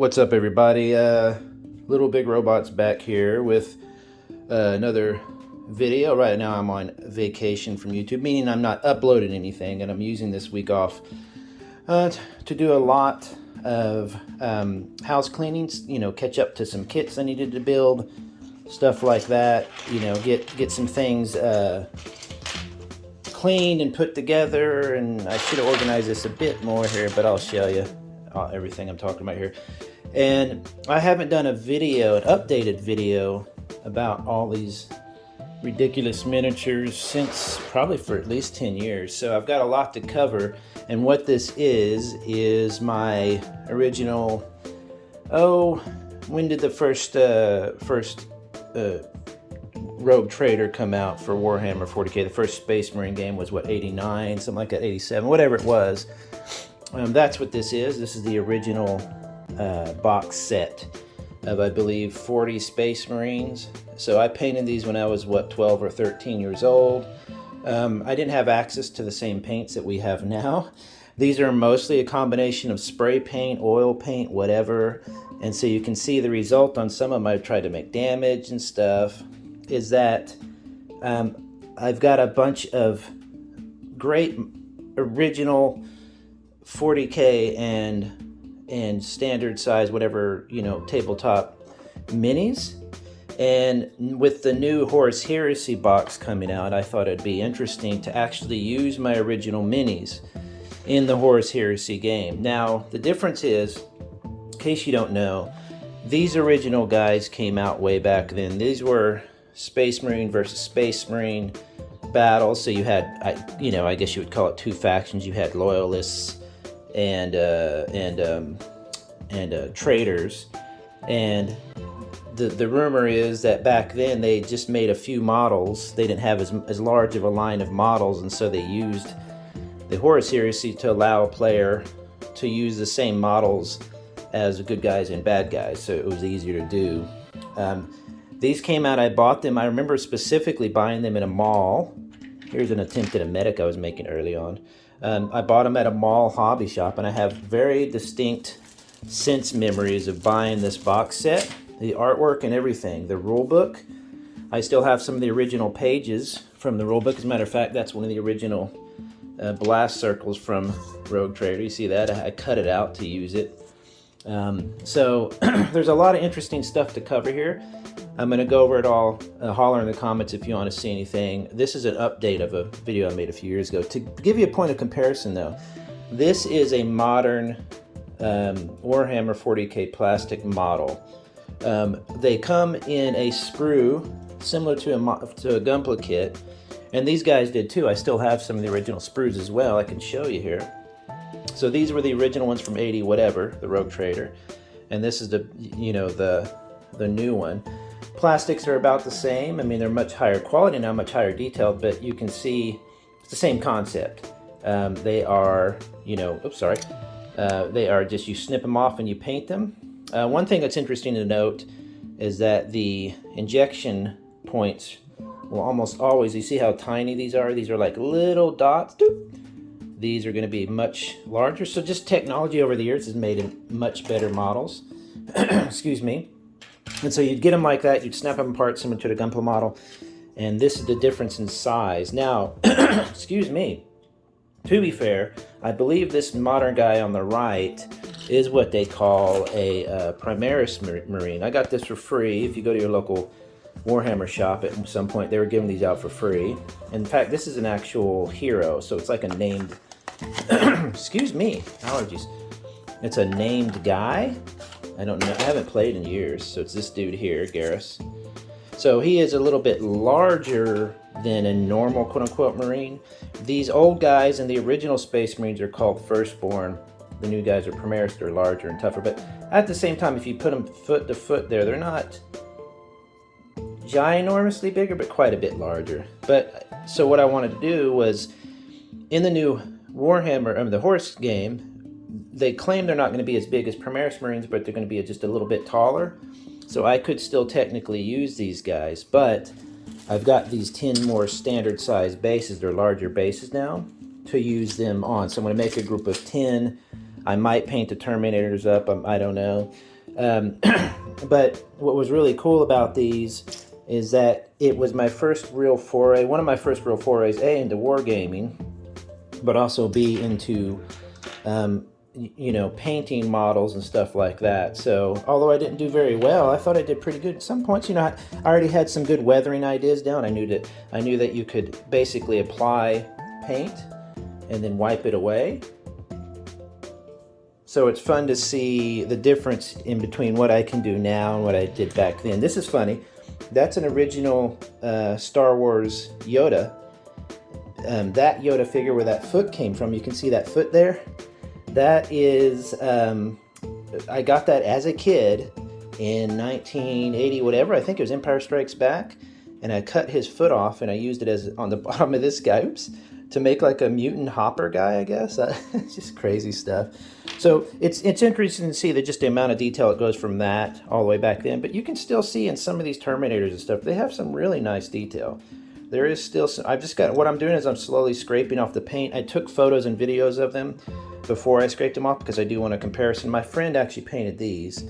What's up, everybody? Little Big Robots back here with another video. Right now I'm on vacation from YouTube, meaning I'm not uploading anything, and I'm using this week off to do a lot of house cleanings, catch up to some kits I needed to build, stuff like that, get some things cleaned and put together. And I should have organized this a bit more here, but I'll show you everything I'm talking about here. And I haven't done a video, an updated video about all these ridiculous miniatures since probably for at least 10 years. So I've got a lot to cover. And what this is my original, when did the first Rogue Trader come out for Warhammer 40k? The first Space Marine game was what, 89, something like that, 87, whatever it was. That's what this is. This is the original box set of, I believe, 40 Space Marines. So I painted these when I was, 12 or 13 years old. I didn't have access to the same paints that we have now. These are mostly a combination of spray paint, oil paint, whatever. And so you can see the result on some of them. I've tried to make damage and stuff. Is that I've got a bunch of great original 40k and standard size, whatever, tabletop minis. And with the new Horus Heresy box coming out, I thought it'd be interesting to actually use my original minis in the Horus Heresy game. Now, the difference is, in case you don't know, these original guys came out way back then. These were Space Marine versus Space Marine battles. So you had, I guess you would call it two factions. You had loyalists and traders. And the rumor is that back then they just made a few models. They didn't have as large of a line of models, and so they used the Horus Heresy to allow a player to use the same models as good guys and bad guys, so it was easier to do. These came out, I bought them. I remember specifically buying them in a mall. Here's an attempt at a medic I was making early on. I bought them at a mall hobby shop, and I have very distinct sense memories of buying this box set, the artwork and everything. The rule book, I still have some of the original pages from the rule book. As a matter of fact, that's one of the original blast circles from Rogue Trader. You see that? I cut it out to use it. So there's a lot of interesting stuff to cover here. I'm going to go over it all. Holler in the comments if you want to see anything. This is an update of a video I made a few years ago. To give you a point of comparison, though, this is a modern Warhammer 40k plastic model. They come in a sprue similar to a Gunpla kit, and these guys did too. I still have some of the original sprues as well. I can show you here. So these were the original ones from 80 whatever, the Rogue Trader, and this is the new one. Plastics are about the same. I mean, they're much higher quality now, much higher detailed, but you can see it's the same concept. They are, they are just, you snip them off and you paint them. One thing that's interesting to note is that the injection points will almost always, you see how tiny these are? These are like little dots. These are going to be much larger. So just technology over the years has made much better models. Excuse me. And so you'd get them like that. You'd snap them apart similar to the Gunpla model. And this is the difference in size. Now, excuse me. To be fair, I believe this modern guy on the right is what they call a Primaris Marine. I got this for free. If you go to your local Warhammer shop at some point, they were giving these out for free. In fact, this is an actual hero, so it's like a named, excuse me, allergies. It's a named guy. I don't know, I haven't played in years, so it's this dude here, Garrus. So he is a little bit larger than a normal quote-unquote Marine. These old guys in the original Space Marines are called Firstborn. The new guys are Primaris, they're larger and tougher, but at the same time, if you put them foot to foot there, they're not ginormously bigger, but quite a bit larger. But so what I wanted to do was, in the new Warhammer, the Horus game, they claim they're not going to be as big as Primaris Marines, but they're going to be just a little bit taller. So I could still technically use these guys, but I've got these 10 more standard size bases. They're larger bases now to use them on. So I'm going to make a group of 10. I might paint the Terminators up, I don't know. But what was really cool about these is that it was my first real foray, one of my first real forays, A, into wargaming, but also B, into you know, painting models and stuff like that. So although I didn't do very well, I thought I did pretty good at some points. You know, I already had some good weathering ideas down. I knew that you could basically apply paint and then wipe it away. So it's fun to see the difference in between what I can do now and what I did back then. This is funny. That's an original Star Wars Yoda. That Yoda figure where that foot came from, you can see that foot there. That is, I got that as a kid in 1980, whatever. I think it was Empire Strikes Back. And I cut his foot off and I used it as on the bottom of this guy, oops, to make like a mutant hopper guy, I guess. It's just crazy stuff. So it's interesting to see that just the amount of detail it goes from that all the way back then. But you can still see in some of these Terminators and stuff, they have some really nice detail. There is still some, I've just got, what I'm doing is I'm slowly scraping off the paint. I took photos and videos of them before I scraped them off because I do want a comparison. My friend actually painted these.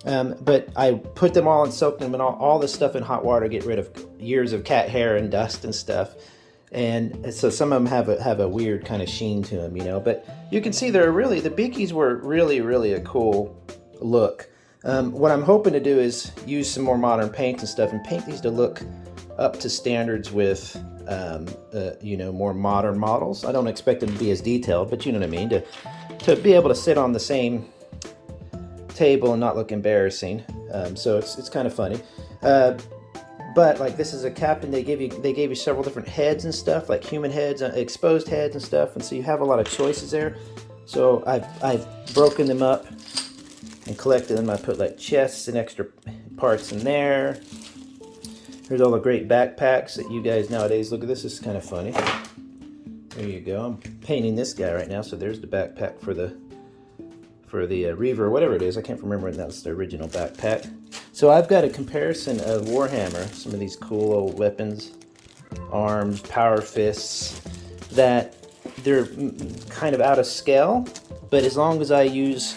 But I put them all and soaked them in all this stuff in hot water to get rid of years of cat hair and dust and stuff. And so some of them have a weird kind of sheen to them, you know. But you can see they're really, the beakies were really a cool look. What I'm hoping to do is use some more modern paints and stuff and paint these to look up to standards with, you know, more modern models. I don't expect them to be as detailed, but you know what I mean, to be able to sit on the same table and not look embarrassing. So it's kind of funny. But like this is a captain, they gave you several different heads and stuff, like human heads, exposed heads and stuff, and so you have a lot of choices there. So I've broken them up and collected them. I put like chests and extra parts in there. Here's all the great backpacks that you guys nowadays look at. This is kind of funny. There you go. I'm painting this guy right now, so there's the backpack for the Reaver, or whatever it is. I can't remember when that's the original backpack. So I've got a comparison of Warhammer, some of these cool old weapons, arms, power fists, that they're kind of out of scale, but as long as I use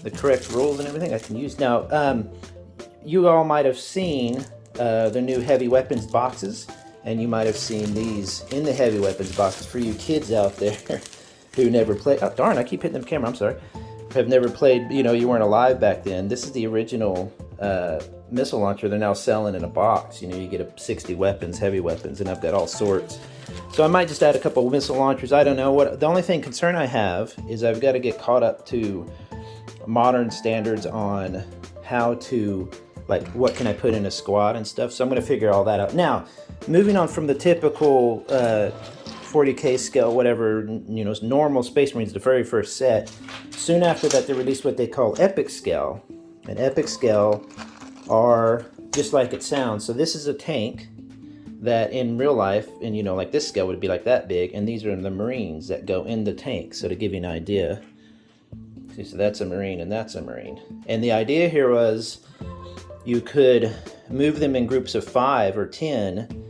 the correct rules and everything, I can use. Now, you all might have seen the new heavy weapons boxes, and you might have seen these in the heavy weapons boxes for you kids out there who never played. Oh, darn, I keep hitting the camera, I'm sorry. Have never played, you know, you weren't alive back then. This is the original missile launcher they're now selling in a box. You know, you get 60 weapons, heavy weapons, and I've got all sorts. So I might just add a couple of missile launchers. I don't know. What the only concern I have is I've got to get caught up to modern standards on how to, like, what can I put in a squad and stuff. So I'm going to figure all that out. Now, moving on from the typical 40K scale, whatever, you know, normal Space Marines, the very first set. Soon after that, they released what they call epic scale. And epic scale are just like it sounds. So this is a tank that in real life, and you know, like this scale would be like that big, and these are the Marines that go in the tank. So to give you an idea, see, so that's a Marine and that's a Marine. And the idea here was you could move them in groups of 5 or 10,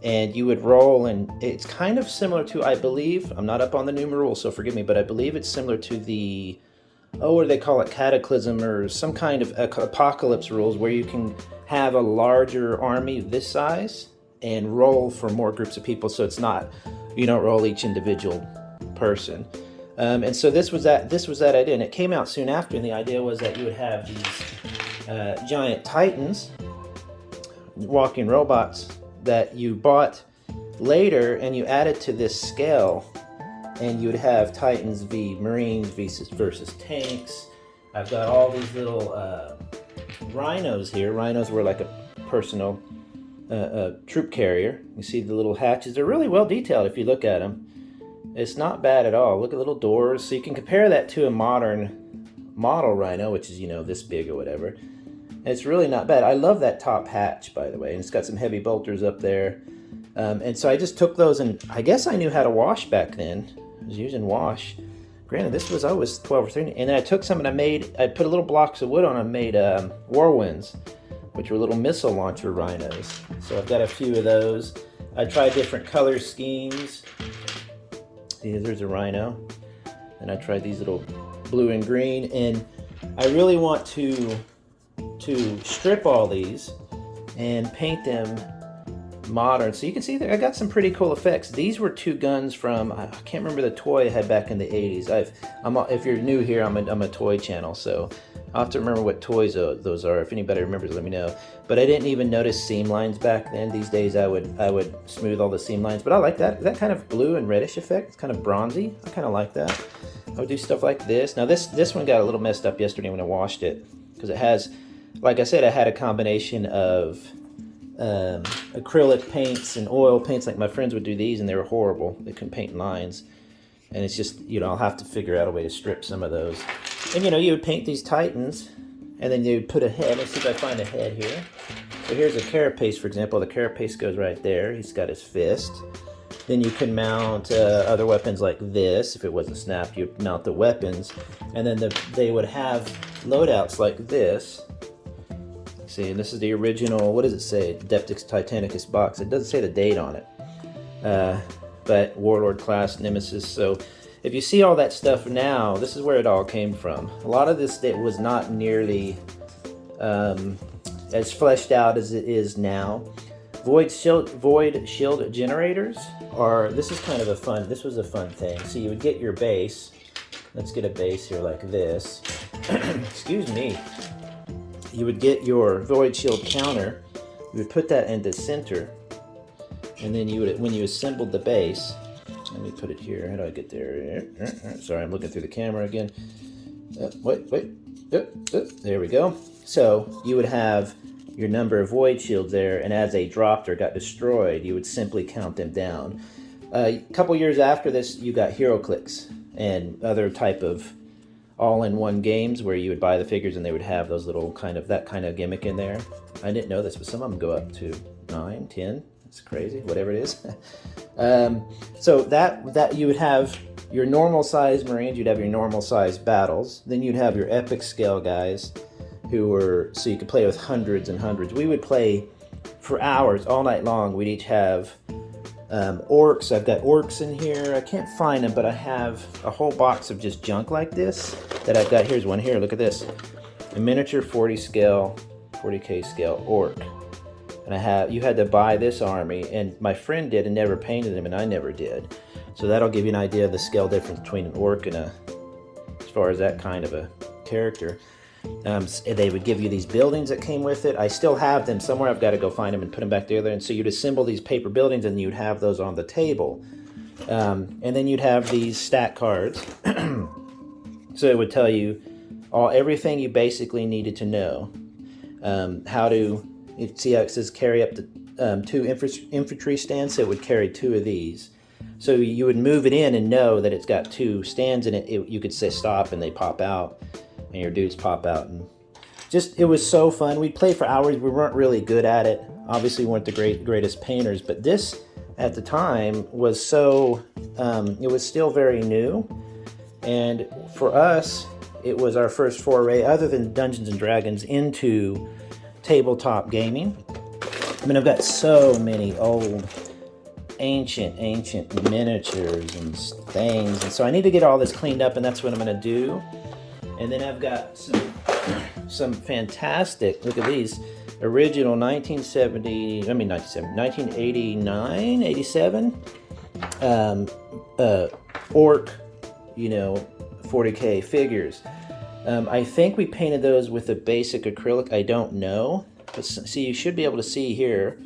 and you would roll, and it's kind of similar to, I believe, I'm not up on the numeral, so forgive me, but I believe it's similar to the, what do they call it, Cataclysm or some kind of apocalypse rules where you can have a larger army this size and roll for more groups of people, so it's not, you don't roll each individual person. And so this was that idea, and it came out soon after, and the idea was that you would have these giant titans, walking robots, that you bought later and you added to this scale, and you'd have Titans v Marines versus tanks. I've got all these little rhinos here. Rhinos were like a personal troop carrier. You see the little hatches. They're really well detailed if you look at them. It's not bad at all. Look at little doors. So you can compare that to a modern model rhino, which is, you know, this big or whatever. It's really not bad. I love that top hatch, by the way, and it's got some heavy bolters up there. And so I just took those, and I guess I knew how to wash back then. I was using wash. Granted, I was 12 or 13, and then I took some and I put little blocks of wood on and made Whirlwinds, which were little missile launcher rhinos. So I've got a few of those. I tried different color schemes. See, there's a rhino. And I tried these little blue and green, and I really want to strip all these and paint them modern. So you can see that I got some pretty cool effects. These were 2 guns from, I can't remember the toy I had back in the 80s. If you're new here, I'm a toy channel, so I'll have to remember what toys those are. If anybody remembers, let me know. But I didn't even notice seam lines back then. These days I would smooth all the seam lines, but I like that kind of blue and reddish effect. It's kind of bronzy. I kind of like that. I would do stuff like this. Now this one got a little messed up yesterday when I washed it, because it has, like I said, I had a combination of acrylic paints and oil paints. Like my friends would do these and they were horrible. They couldn't paint lines, and it's just, you know, I'll have to figure out a way to strip some of those. And you know, you would paint these Titans and then you would put a head. Let's see if I find a head here. So here's a carapace, for example. The carapace goes right there. He's got his fist. Then you can mount other weapons like this. If it wasn't snapped, you'd mount the weapons, and then they would have loadouts like this. See, and this is the original, what does it say? Deptix Titanicus box. It doesn't say the date on it. But Warlord class, Nemesis. So if you see all that stuff now, this is where it all came from. A lot of this was not nearly as fleshed out as it is now. Void shield generators are, this is kind of this was a fun thing. So you would get your base. Let's get a base here like this. Excuse me. You would get your void shield counter, you would put that in the center, and then you would, when you assembled the base, let me put it here. How do I get there? Sorry, I'm looking through the camera again. There we go. So you would have your number of void shields there, and as they dropped or got destroyed, you would simply count them down. A couple years after this, you got HeroClix and other type of all-in-one games where you would buy the figures and they would have those little that kind of gimmick in there. I didn't know this, but some of them go up to 9, 10. It's crazy, whatever it is. So that you would have your normal size Marines, you'd have your normal size battles, then you'd have your epic scale guys who were, so you could play with hundreds and hundreds. We would play for hours, all night long. We'd each have orcs. I've got orcs in here. I can't find them, but I have a whole box of just junk like this that I've got. Here's one here. Look at this. A miniature 40K scale orc. And you had to buy this army, and my friend did and never painted him, and I never did. So that'll give you an idea of the scale difference between an orc and as far as that kind of a character. They would give you these buildings that came with it. I still have them somewhere. I've got to go find them and put them back together. And so you'd assemble these paper buildings and you'd have those on the table. And then you'd have these stat cards. So it would tell you everything you basically needed to know. How to, you see how it says carry up to 2 infantry stands, so it would carry 2 of these. So you would move it in and know that it's got 2 stands in it. You could say stop and they pop out. And your dudes pop out, and it was so fun. We'd play for hours. We weren't really good at it. Obviously, we weren't the greatest painters, but this at the time was so, it was still very new. And for us, it was our first foray, other than Dungeons and Dragons, into tabletop gaming. I mean, I've got so many old, ancient miniatures and things, and so I need to get all this cleaned up, and that's what I'm going to do. And then I've got some fantastic, look at these, original 1989, 87, orc, 40K figures. I think we painted those with a basic acrylic, I don't know. But see, you should be able to see here,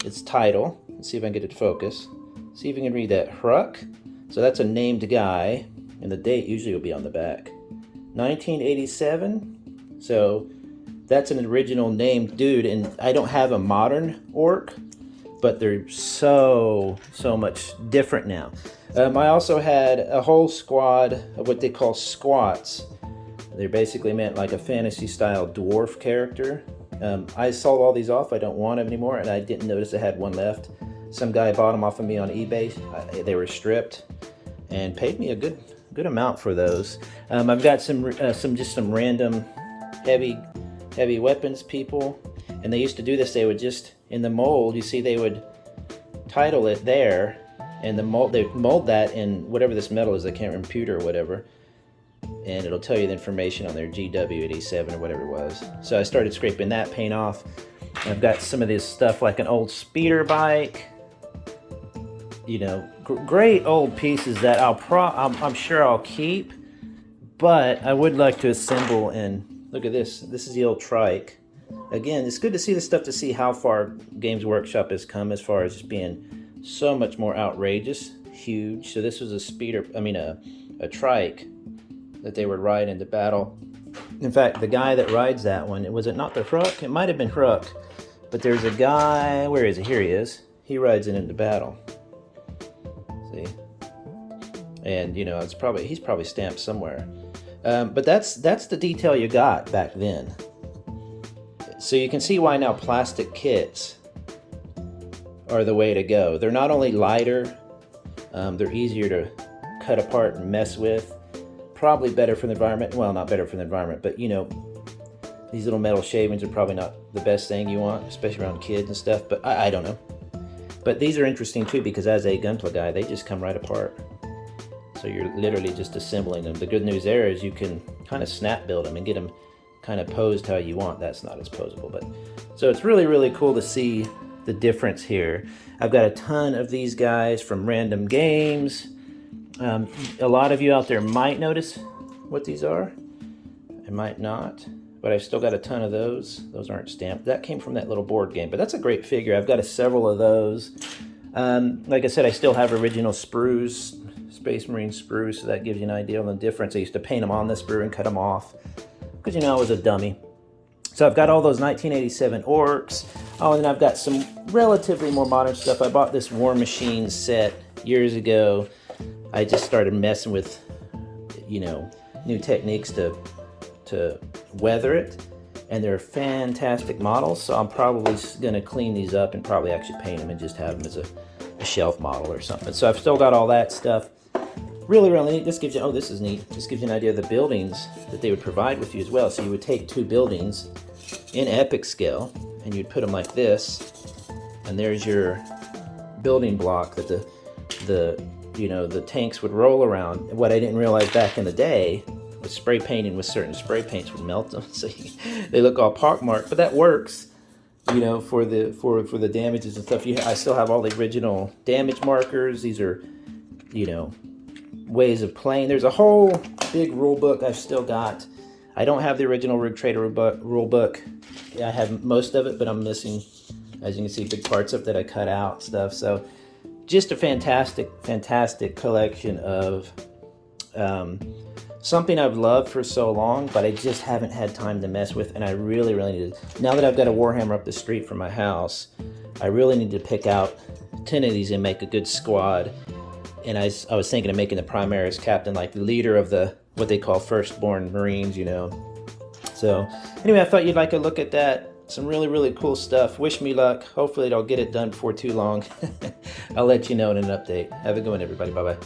its title. Let's see if I can get it to focus. See if you can read that, Hruck. So that's a named guy, and the date usually will be on the back. 1987, so that's an original named dude, and I don't have a modern orc, but they're so much different now. I also had a whole squad of what they call squats. They're basically meant like a fantasy style dwarf character. I sold all these off. I don't want them anymore, and I didn't notice I had one left. Some guy bought them off of me on eBay. They were stripped and paid me a good amount for those. I've got some random heavy weapons people, and they used to do this. They would just, in the mold, you see, they would title it there, and they mold that in whatever this metal is. I can't remember, pewter or whatever. and it'll tell you the information on their GW87 or whatever it was. So I started scraping that paint off. I've got some of this stuff like an old speeder bike, you know, great old pieces that I'm sure I'll keep, but I would like to assemble. And look at this. This is the old trike. Again, it's good to see this stuff, to see how far Games Workshop has come as far as just being so much more outrageous, huge. So this was a speeder, I mean a trike that they would ride into battle. In fact, the guy that rides that one, was it not the Hrook? It might have been Hrook, but there's a guy, where is he? Here he is. He rides it into battle. See? And you know, he's probably stamped somewhere. But that's the detail you got back then. So you can see why now plastic kits are the way to go. They're not only lighter, they're easier to cut apart and mess with. Probably better for the environment. Well, not better for the environment, but you know, these little metal shavings are probably not the best thing you want, especially around kids and stuff, but I don't know. But these are interesting too, because as a Gunpla guy, they just come right apart. So you're literally just assembling them. The good news there is you can kind of snap build them and get them kind of posed how you want. That's not as posable, but so it's really, really cool to see the difference here. I've got a ton of these guys from random games. A lot of you out there might notice what these are. I might not, but I've still got a ton of those. Those aren't stamped. That came from that little board game, but that's a great figure. I've got several of those. Like I said, I still have original sprues, Space Marine sprues, so that gives you an idea on the difference. I used to paint them on the sprue and cut them off, because you know I was a dummy. So I've got all those 1987 Orcs. Oh, and then I've got some relatively more modern stuff. I bought this War Machine set years ago. I just started messing with, you know, new techniques to weather it, and they're fantastic models. So I'm probably going to clean these up and probably actually paint them and just have them as a shelf model or something. So I've still got all that stuff. Really, really neat. This gives you, oh, this is neat. This gives you an idea of the buildings that they would provide with you as well. So you would take two buildings in epic scale, and you'd put them like this, and there's your building block that the tanks would roll around. What I didn't realize back in the day was spray painting with certain spray paints would melt them, so they look all pockmarked. But that works, you know, for the damages and stuff. I still have all the original damage markers. These are, you know, ways of playing. There's a whole big rule book I've still got. I don't have the original Rogue Trader rule book. I have most of it, but I'm missing, as you can see, big parts of it that I cut out stuff. So just a fantastic, fantastic collection of something I've loved for so long, but I just haven't had time to mess with, and I really, really need to. Now that I've got a Warhammer up the street from my house, I really need to pick out 10 of these and make a good squad. And I was thinking of making the Primaris captain, like the leader of the, what they call firstborn Marines, you know. So anyway, I thought you'd like a look at that. Some really, really cool stuff. Wish me luck. Hopefully I'll get it done before too long. I'll let you know in an update. Have a good one, everybody. Bye-bye.